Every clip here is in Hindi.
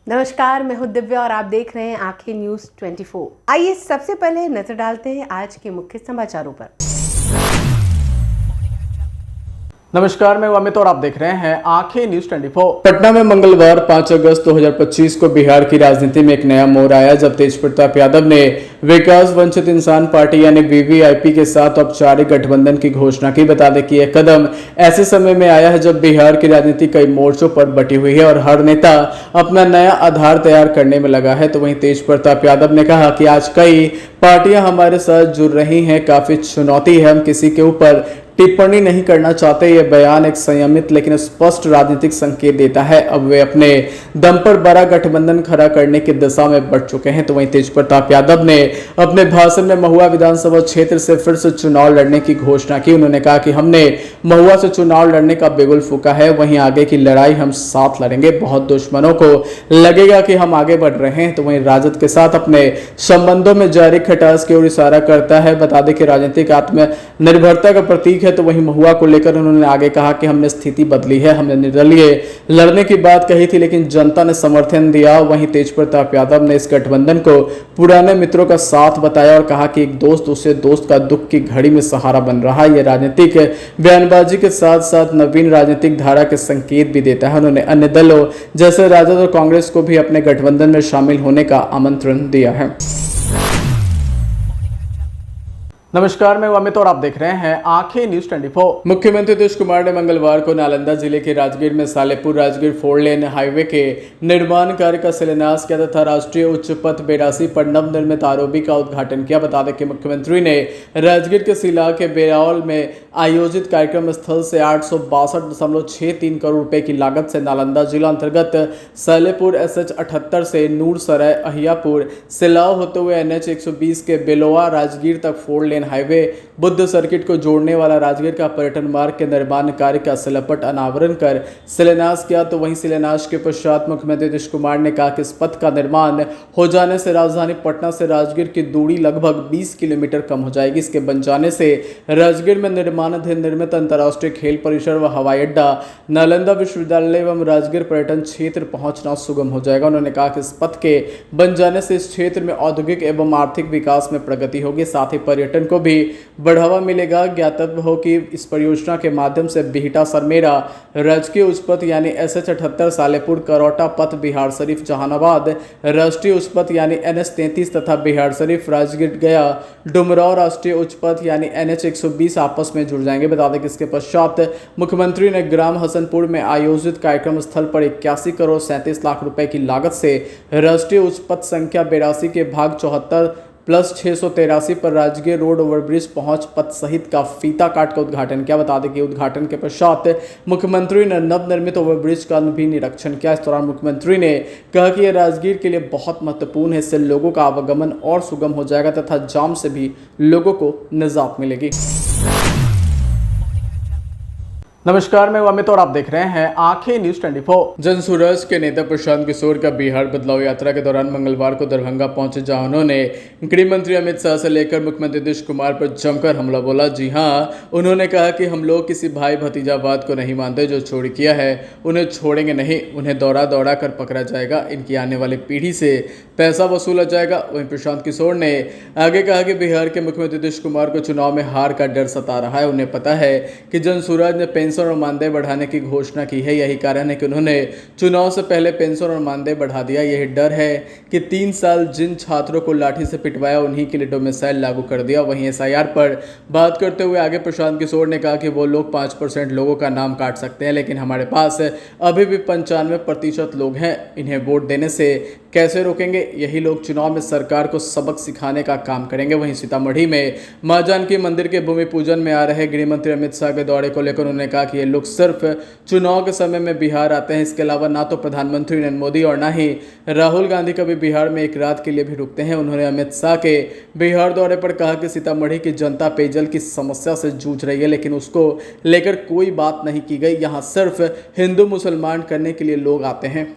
नमस्कार, मैं हूं दिव्या और आप देख रहे हैं आंखें न्यूज 24। आइए सबसे पहले नजर डालते हैं आज के मुख्य समाचारों पर। नमस्कार, मैं अमित और आप देख रहे हैं आंखें न्यूज 24। पटना में मंगलवार 5 अगस्त 2025 को बिहार की राजनीति में एक नया मोड़ आया जब तेजप्रताप यादव ने विकास वंचित इंसान पार्टी यानी वीवीआईपी के साथ औपचारिक गठबंधन की घोषणा की। बता दें कि यह कदम ऐसे समय में आया है जब बिहार की राजनीति कई मोर्चों पर बटी हुई है और हर नेता अपना नया आधार तैयार करने में लगा है। तो वहीं तेजप्रताप यादव ने कहा कि आज कई पार्टियां हमारे साथ जुड़ रही हैं, काफी चुनौती है, हम किसी के ऊपर टिप्पणी नहीं करना चाहते। यह बयान एक संयमित लेकिन स्पष्ट राजनीतिक संकेत देता है। अब वे अपने दम पर बड़ा गठबंधन खड़ा करने की दिशा में बढ़ चुके हैं। तो वहीं तेजप्रताप यादव ने अपने भाषण में महुआ विधानसभा क्षेत्र से फिर से चुनाव लड़ने की घोषणा की। उन्होंने कहा कि हमने महुआ से चुनाव लड़ने का बिगुल फूंका है, वहीं आगे की लड़ाई हम साथ लड़ेंगे। बहुत दुश्मनों को लगेगा कि हम आगे बढ़ रहे हैं। तो वहीं राजद के साथ अपने संबंधों में जारी खटास की ओर इशारा करता है। बता दें कि राजनीतिक आत्मनिर्भरता का प्रतीक है। तो वहीं महुआ को लेकर उन्होंने आगे कहा कि हमने स्थिति बदली है, हमने निर्दलीय लड़ने की बात कही थी लेकिन जनता ने समर्थन दिया। वहीं तेजप्रताप यादव ने इस गठबंधन को पुराने मित्रों का साथ बताया और कहा कि एक दोस्त उसे दोस्त का दुख की घड़ी में सहारा बन रहा है। यह राजनीतिक बयानबाजी के साथ साथ नवीन राजनीतिक धारा के संकेत भी देता है। उन्होंने अन्य दलों जैसे राजद और कांग्रेस को भी अपने गठबंधन में शामिल होने का आमंत्रण दिया है। नमस्कार, मैं अमित और आप देख रहे हैं आंखें न्यूज 24। मुख्यमंत्री नीतीश कुमार ने मंगलवार को नालंदा जिले के राजगीर में सालेपुर राजगीर 4 लेन हाईवे के निर्माण कार्य का शिलान्यास किया तथा राष्ट्रीय उच्च पथ 82 पर नवनिर्मित आरओबी का उद्घाटन किया। बता दें कि मुख्यमंत्री ने राजगीर के सिला के बेरावल में आयोजित कार्यक्रम स्थल से 862.63 करोड़ रुपए की लागत से नालंदा जिला अंतर्गत सालेपुर SH 78 से नूरसराय अहियापुर सिलाव होते हुए NH 120 के बेलोआ राजगीर तक 4 लेन हाईवे बुद्ध सर्किट को जोड़ने वाला राजगीर का पर्यटन मार्ग के निर्माण कार्य का शिलापट अनावरण कर शिलान्यास किया। तो वहीं शिलान्यास के पश्चात मुख्यमंत्री नीतीश कुमार ने कहा कि इस पथ का निर्माण हो जाने से राजधानी पटना से राजगीर की दूरी लगभग 20 किलोमीटर कम हो जाएगी। इसके बन जाने से राजगीर में निर्माणाधीन निर्मित अंतर्राष्ट्रीय खेल परिसर व हवाई अड्डा, नालंदा विश्वविद्यालय एवं राजगीर पर्यटन क्षेत्र पहुंचना सुगम हो जाएगा। उन्होंने कहा कि इस पथ के बन जाने से इस क्षेत्र में औद्योगिक एवं आर्थिक विकास में प्रगति होगी, साथ ही पर्यटन को भी बढ़ावा मिलेगा। ज्ञातव्य हो कि इस परियोजना के माध्यम से बिहटा सरमेरा राजकीय उच्च पथ यानी SH 78 सालेपुर करौटा पथ बिहार शरीफ जहानाबाद राष्ट्रीय उच्च पथ यानी NH 33 तथा बिहार शरीफ राजगीर गया डुमराव राष्ट्रीय उच्च पथ यानी NH 120 आपस में जुड़ जाएंगे। बता दें कि इसके पश्चात मुख्यमंत्री ने ग्राम हसनपुर में आयोजित कार्यक्रम स्थल पर 81 करोड़ 37 लाख रुपए की लागत से राष्ट्रीय उच्च पथ संख्या 82 के भाग 74+683 पर राजगीर रोड ओवरब्रिज पहुंच पथ सहित का फीता काट का उद्घाटन किया। बता दें कि उद्घाटन के पश्चात मुख्यमंत्री ने नवनिर्मित ओवरब्रिज का भी निरीक्षण किया। इस दौरान मुख्यमंत्री ने कहा कि यह राजगीर के लिए बहुत महत्वपूर्ण है, इससे लोगों का आवागमन और सुगम हो जाएगा तथा जाम से भी लोगों को निजात मिलेगी। नमस्कार, मैं अमित और आप देख रहे हैं आंखें न्यूज 24। जनसुराज के नेता प्रशांत किशोर का बिहार बदलाव यात्रा के दौरान मंगलवार को दरभंगा पहुंचे, जहां उन्होंने गृह मंत्री अमित शाह से लेकर मुख्यमंत्री नीतीश कुमार पर जमकर हमला बोला। जी हां, उन्होंने कहा कि हम लोग किसी भाई भतीजावाद को नहीं मानते, जो चोरी किया है उन्हें छोड़ेंगे नहीं, उन्हें दौड़ा दौड़ा कर पकड़ा जाएगा, इनकी आने वाली पीढ़ी से पैसा वसूला जाएगा। वहीं प्रशांत किशोर ने आगे कहा कि बिहार के मुख्यमंत्री नीतीश कुमार को चुनाव में हार का डर सता रहा है। उन्हें पता है कि जनसुराज ने पेंशन और मानदेय बढ़ाने की घोषणा की है, यही कारण है कि उन्होंने चुनाव से पहले पेंशन और मानदेय बढ़ा दिया। यही डर है कि 3 साल जिन छात्रों को लाठी से पिटवाया उन्हीं के लिए डोमिसाइल लागू कर दिया। वहीं SIR पर बात करते हुए आगे प्रशांत किशोर ने कहा कि वो लोग 5% लोगों का नाम काट सकते हैं, लेकिन हमारे पास अभी भी 95% लोग हैं, इन्हें वोट देने से कैसे रोकेंगे? यही लोग चुनाव में सरकार को सबक सिखाने का काम करेंगे। वहीं सीतामढ़ी में मां जानकी मंदिर के भूमि पूजन में आ रहे गृह मंत्री अमित शाह के दौरे को लेकर उन्होंने कहा कि ये लोग सिर्फ चुनाव के समय में बिहार आते हैं, इसके अलावा ना तो प्रधानमंत्री नरेंद्र मोदी और ना ही राहुल गांधी कभी बिहार में एक रात के लिए भी रुकते हैं। उन्होंने अमित शाह के बिहार दौरे पर कहा कि सीतामढ़ी की जनता पेयजल की समस्या से जूझ रही है, लेकिन उसको लेकर कोई बात नहीं की गई। यहाँ सिर्फ हिंदू मुसलमान करने के लिए लोग आते हैं।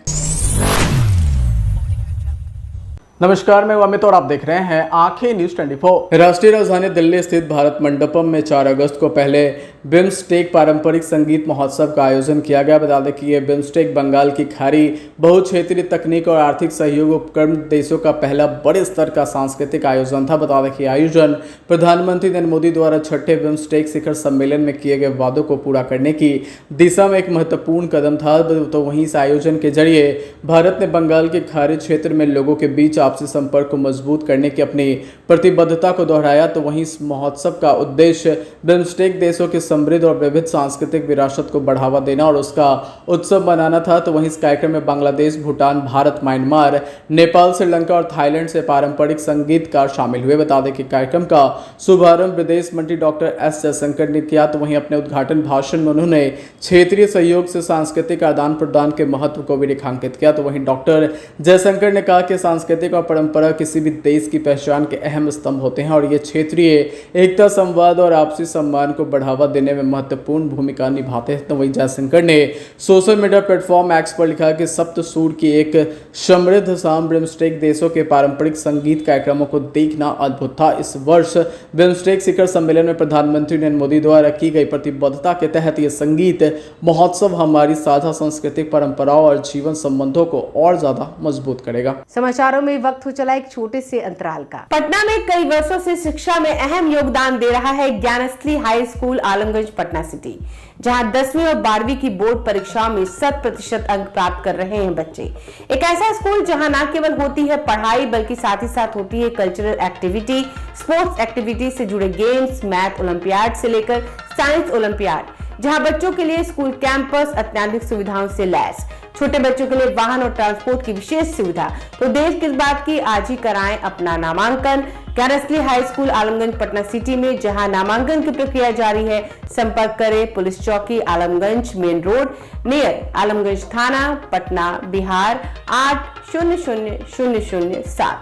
नमस्कार, मैं अमित और आप देख रहे हैं आंखें न्यूज 24। राष्ट्रीय राजधानी दिल्ली स्थित भारत मंडपम में 4 अगस्त को पहले बिम्स्टेक पारंपरिक संगीत महोत्सव का आयोजन किया गया। बता दें कि यह बिम्स्टेक बंगाल की खाड़ी बहुक्षेत्रीय तकनीक और आर्थिक सहयोग उपक्रम देशों का पहला बड़े स्तर का सांस्कृतिक आयोजन था। बता दें कि आयोजन प्रधानमंत्री नरेंद्र मोदी द्वारा छठे बिम्स्टेक शिखर सम्मेलन में किए गए वादों को पूरा करने की दिशा में एक महत्वपूर्ण कदम था। तो वहीं इस आयोजन के जरिए भारत ने बंगाल के खाड़ी क्षेत्र में लोगों के बीच आपसी संपर्क को मजबूत करने की अपनी प्रतिबद्धता को दोहराया। तो वहीं इस महोत्सव का उद्देश्य बिम्स्टेक देशों की समृद्ध और विविध सांस्कृतिक विरासत को बढ़ावा देना और उसका उत्सव मनाना था। तो वहीं इस कार्यक्रम में बांग्लादेश, भूटान, भारत, म्यांमार, नेपाल, श्रीलंका और थाईलैंड से पारंपरिक संगीतकार शामिल हुए। बता दें कि कार्यक्रम का शुभारंभ विदेश मंत्री डॉक्टर एस जयशंकर ने किया। तो वहीं अपने उद्घाटन भाषण में उन्होंने क्षेत्रीय सहयोग से सांस्कृतिक आदान प्रदान के महत्व को भी रेखांकित किया। तो वहीं डॉक्टर जयशंकर ने कहा कि सांस्कृतिक और परंपरा किसी भी देश की पहचान के अहम स्तंभ होते हैं और ये क्षेत्रीय एकता, संवाद और आपसी सम्मान को बढ़ावा देने में महत्वपूर्ण भूमिका निभाते हैं। तो वहीं जयशंकर ने सोशल मीडिया प्लेटफॉर्म एक्स पर लिखा कि सप्तसूर की एक समृद्ध शाम बिम्स्टेक देशों के पारंपरिक संगीत कार्यक्रमों को देखना अद्भुत था। इस वर्ष बिम्स्टेक शिखर सम्मेलन में प्रधानमंत्री नरेंद्र मोदी द्वारा की गई प्रतिबद्धता के तहत ये संगीत महोत्सव हमारी साझा सांस्कृतिक परंपराओं और जीवन संबंधों को और ज्यादा मजबूत करेगा। समाचारों में वक्त हो चला एक छोटे से अंतराल का। पटना में कई वर्षों से शिक्षा में अहम योगदान दे रहा है Gyansthali high school Alamganj Patna city, जहां 10वीं और 12वीं की बोर्ड परीक्षाओं में 100% अंक प्राप्त कर रहे हैं बच्चे। एक ऐसा स्कूल जहां न केवल होती है पढ़ाई बल्कि साथ ही साथ होती है कल्चरल एक्टिविटी, स्पोर्ट्स एक्टिविटी से जुड़े गेम्स, मैथ ओलंपियाड से लेकर साइंस ओलंपियाड, जहां बच्चों के लिए स्कूल कैंपस अत्याधुनिक सुविधाओं से लैस, छोटे बच्चों के लिए वाहन और ट्रांसपोर्ट की विशेष सुविधा। तो देर किस बात की, आज ही कराएं अपना नामांकन Gyansthali high school Alamganj Patna city में, जहां नामांकन की प्रक्रिया जारी है। संपर्क करें पुलिस चौकी Alamganj main road near Alamganj थाना पटना बिहार 800007।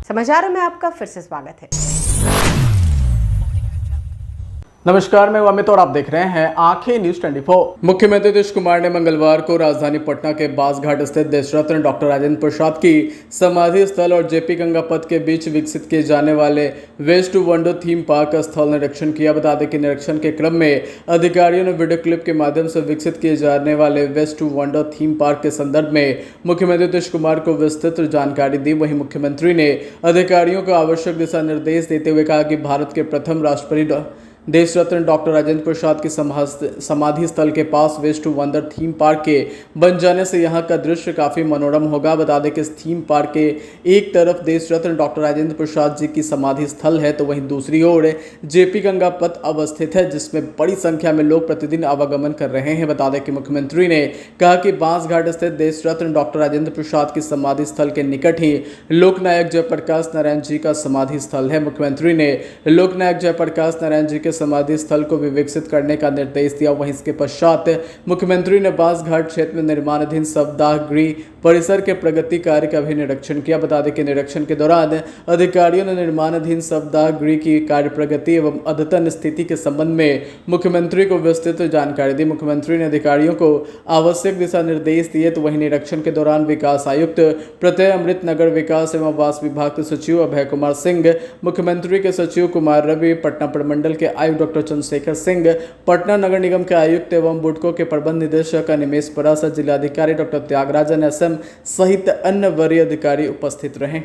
समाचारों में आपका फिर से स्वागत है। नमस्कार, मैं अमित और आप देख रहे हैं आंखें न्यूज 24। मुख्यमंत्री नीतीश कुमार ने मंगलवार को राजधानी पटना के बासघाट स्थित देशरत्न डॉक्टर राजेंद्र प्रसाद की समाधि स्थल और जेपी गंगा पथ के बीच विकसित किए जाने वाले waste to wonder theme park का स्थल निरीक्षण किया। बता दें कि निरीक्षण के क्रम में अधिकारियों ने वीडियो क्लिप के माध्यम से विकसित किए जाने वाले waste to wonder theme park के संदर्भ में मुख्यमंत्री नीतीश कुमार को विस्तृत जानकारी दी। वहीं मुख्यमंत्री ने अधिकारियों को आवश्यक दिशा निर्देश देते हुए कहा कि भारत के प्रथम राष्ट्रपति देशरत्न डॉक्टर राजेंद्र प्रसाद की समाधि स्थल के पास waste to wonder theme park के बन जाने से यहाँ का दृश्य काफ़ी मनोरम होगा। बता दें कि इस थीम पार्क के एक तरफ देशरत्न डॉक्टर राजेंद्र प्रसाद जी की समाधि स्थल है, तो वहीं दूसरी ओर जेपी गंगा पथ अवस्थित है, जिसमें बड़ी संख्या में लोग प्रतिदिन आवागमन कर रहे हैं। बता दें कि मुख्यमंत्री ने कहा कि बांसघाट स्थित देशरत्न डॉक्टर राजेंद्र प्रसाद की समाधि स्थल के निकट ही लोकनायक जयप्रकाश नारायण जी का समाधि स्थल है। मुख्यमंत्री ने लोकनायक जयप्रकाश नारायण जी के समाधि स्थल को भी विकसित करने का निर्देश दिया। वहीं इसके पश्चात मुख्यमंत्री ने बांसघाट क्षेत्र में निर्माणाधीन सप्ताह गृह परिसर के प्रगति कार्य का भी निरीक्षण किया। बता दें कि निरीक्षण के दौरान अधिकारियों ने निर्माणाधीन सप्ताह गृह की कार्य प्रगति एवं अद्यतन स्थिति के संबंध में मुख्यमंत्री को विस्तृत जानकारी दी। मुख्यमंत्री ने अधिकारियों को आवश्यक दिशा निर्देश दिए। तो वहीं निरीक्षण के दौरान विकास आयुक्त प्रत्यय अमृत, नगर विकास एवं आवास विभाग के सचिव अभय कुमार सिंह, मुख्यमंत्री के सचिव कुमार रवि, पटना प्रमंडल के आयुक्त डॉक्टर चंद्रशेखर सिंह, पटना नगर निगम के आयुक्त एवं बुडको के प्रबंध निदेशक अनिमेश परासर, जिलाधिकारी डॉक्टर त्यागराजन एसएम सहित अन्य वरीय अधिकारी उपस्थित रहे।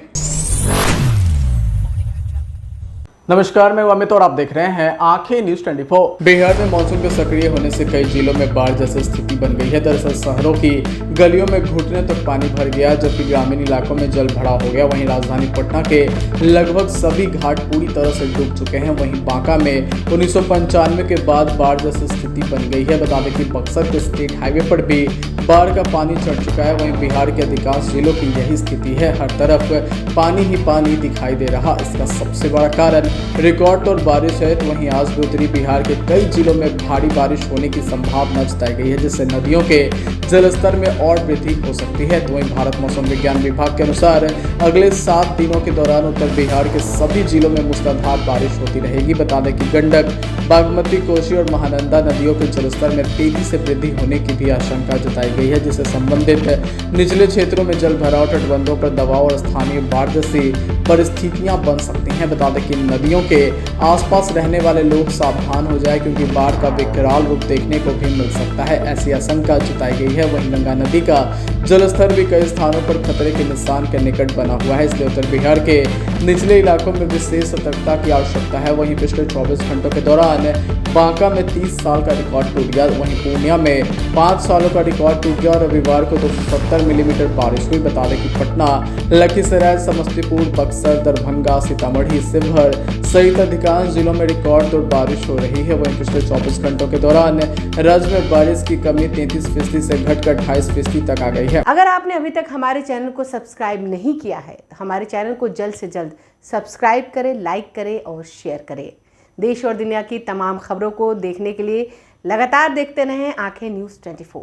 नमस्कार, मैं अमित और आप देख रहे हैं आंखें न्यूज 24। बिहार में मानसून के सक्रिय होने से कई जिलों में बाढ़ जैसी स्थिति बन गई है। दरअसल शहरों की गलियों में घुटने तक पानी भर गया, जबकि ग्रामीण इलाकों में जल भरा हो गया। वहीं राजधानी पटना के लगभग सभी घाट पूरी तरह से डूब चुके हैं। वहीं बांका में 1995 के बाद बाढ़ जैसी स्थिति बन गई है। बता दें कि बक्सर के स्टेट हाईवे पर भी बाढ़ का पानी चढ़ चुका है। वहीं बिहार के अधिकांश जिलों की यही स्थिति है, हर तरफ पानी ही पानी दिखाई दे रहा। इसका सबसे बड़ा कारण रिकॉर्ड तोड़ बारिश है। तो वहीं आज भी उत्तरी बिहार के कई जिलों में भारी बारिश होने की संभावना जताई गई है, जिससे नदियों के जलस्तर में और वृद्धि हो सकती है। तो वहीं भारत मौसम विज्ञान विभाग के अनुसार अगले 7 दिनों के दौरान उत्तर बिहार के सभी जिलों में मूसलाधार बारिश होती रहेगी। बता दें कि गंडक, बागमती, कोसी और महानंदा नदियों के जलस्तर में तेजी से वृद्धि होने की भी आशंका जताई गई है, जिससे संबंधित निचले क्षेत्रों में जल भराव, तटबंधों पर दबाव और स्थानीय बाढ़ जैसी परिस्थितियां बन सकती हैं। बता दें कि नदियों के आसपास रहने वाले लोग सावधान हो जाए, क्योंकि बाढ़ का विकराल रूप देखने को भी मिल सकता है, ऐसी आशंका जताई गई है। वहीं गंगा नदी का जलस्तर भी कई स्थानों पर खतरे के निशान के निकट बना हुआ है, इसलिए उत्तर बिहार के निचले इलाकों में विशेष सतर्कता की आवश्यकता है। वहीं पिछले 24 घंटों के दौरान बांका में 30 साल का रिकॉर्ड टूट गया, वहीं पूर्णिया में 5 सालों का रिकॉर्ड टूट गया और रविवार को 270 मिलीमीटर बारिश हुई। बता दें कि पटना, लखीसराय, समस्तीपुर, बक्सर, दरभंगा, सीतामढ़ी, शिवहर सहित अधिकांश जिलों में रिकॉर्ड तोड़ बारिश हो रही है। वहीं पिछले 24 घंटों के दौरान राज्य में बारिश की कमी 33% से घटकर 28% तक आ गई है। अगर आपने अभी तक हमारे चैनल को सब्सक्राइब नहीं किया है तो हमारे चैनल को जल्द से जल्द सब्सक्राइब करें, लाइक करें और शेयर करें। देश और दुनिया की तमाम खबरों को देखने के लिए लगातार देखते रहें आंखें न्यूज़ 24।